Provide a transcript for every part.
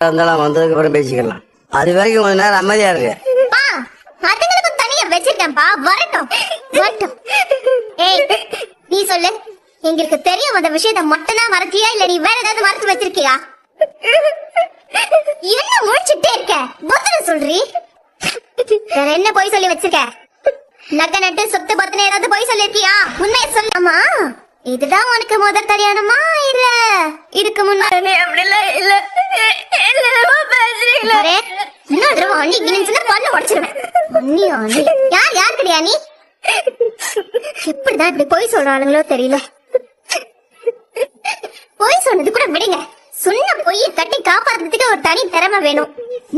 இருந்தாலும் வந்ததுக்கு அப்புறம் பேசிக்கலாம். அது வரைக்கும் கொஞ்ச நேரம் அமைதியா இருக்கு. அதுங்களுக்கு தனியா வச்சிருக்கேன்ப்பா. வரட்டும் வரட்டும். ஏய் நீ சொல்லு, எங்களுக்கு தெரியும் அந்த விஷயத்த மட்டும் தான் மறக்கியா இல்ல நீ வேற ஏதாவது மறந்து வச்சிருக்கியா? என்ன முழிச்சுட்டே இருக்க? பதில் சொல்றீ. வேற என்ன போய் சொல்லி வச்சிருக்க? நகை நட்டு சொத்து பத்தின ஏதாவது போய் சொல்லிருக்கியா? உண்மையை சொல்லாமா? இதுதான் உனக்கு முதல் கல்யாணமா இல்ல இதுக்கு முன்னாடி? அப்படிலாம் இல்ல. யார் கிடையா நீ? எப்படிதான் இப்படி போய் சொல்றாளுங்களோ தெரியல. போய் சொன்னது கூட விடுங்க, சொன்ன பொய்ய கட்டி காப்பாத்துறதுக்கு ஒரு தனி திறமை வேணும்.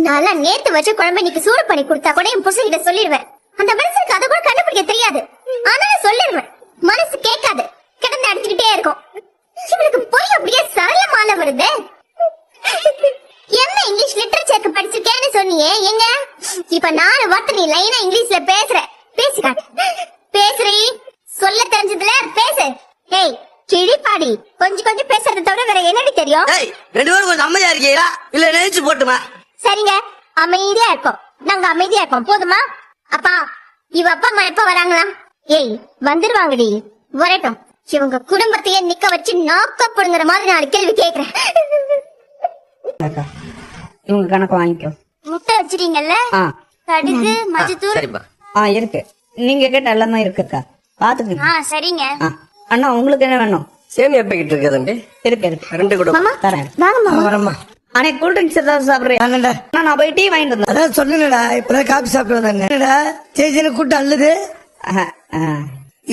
நல்லா நேத்து வச்ச குழம்பு இன்னைக்கு சூடு பண்ணி கொடுத்தா கூட என் புருஷன்கிட்ட சொல்லிடுவேன். அந்த மனுஷனுக்கு அதை கூட கண்டுபிடிக்க தெரியாது. ஆனாலும் சொல்லிடுவேன். மனசு கேட்காது, கிடந்து அடிச்சுக்கிட்டே இருக்கும். இவளுக்கு பொய் அப்படியே சரளமால வருது. என்ன இங்கிலீஷ் லிட்டரேச்சருக்கு படிச்சிருக்கேன்னு சொன்னியே, எங்க இப்ப 4 வார்த்தை நீ லைனா இங்கிலீஷ்ல பேசுற. பேசுறீ, சொல்ல தெரிஞ்சதுல பேசு. ஏய் கிழிப்பாடி, கொஞ்சம் பேசுறத தவிர வேற என்னடி தெரியும்? ரெண்டு பேரும் கொஞ்சம் அமைதியா இருக்கீங்களா இல்ல நினைச்சு போட்டுமா? சரிங்க, அமைதியா இருக்கோம். நாங்க அமைதியா இருக்கோம், போதுமா? அப்பா, இவ அப்பா அம்மா எப்ப வராங்களா? ஏய் வந்துருவாங்கடி, வரட்டும். இவங்க குடும்பத்தையே நிக்க வச்சு நாக்கப்படுங்கிற மாதிரி 4 கேள்வி கேக்குறேன். இவங்க கணக்கு வாங்கிக்கோ. முட்டை வச்சிட்டீங்கல்ல? கடுகு மஞ்சத்தூள் இருக்கு. நீங்க கேட்ட எல்லாமே இருக்குக்கா, பாத்துக்கங்க. சரிங்க. அண்ணா உங்களுக்கு என்ன வேணும்? சேமி எப்பகிட்டு இருக்கு தம்பி? இருக்கு. 2 கூட தரேன். வரமா. அண்ணே கூல் ட்ரிங்க்ஸ் ஏதாவது சாப்பிடுறேன். நான் போய் டீ வாங்கிட்டு வந்தேன். அதான் சொன்னேன்டா, இப்பதான் காபி சாப்பிட்டு வந்தேன்டா. சேச்சின கூட்டம் அல்லது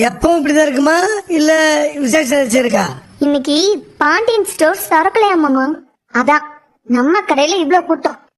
எப்பவும் இப்படிதான் இருக்குமா இல்ல விசேஷம் இருக்கா? இன்னைக்கு பாண்டியன் ஸ்டோர் திறக்கலையா மாமா? அதான் நம்ம கடையில இவ்ளோ கூட்டம்.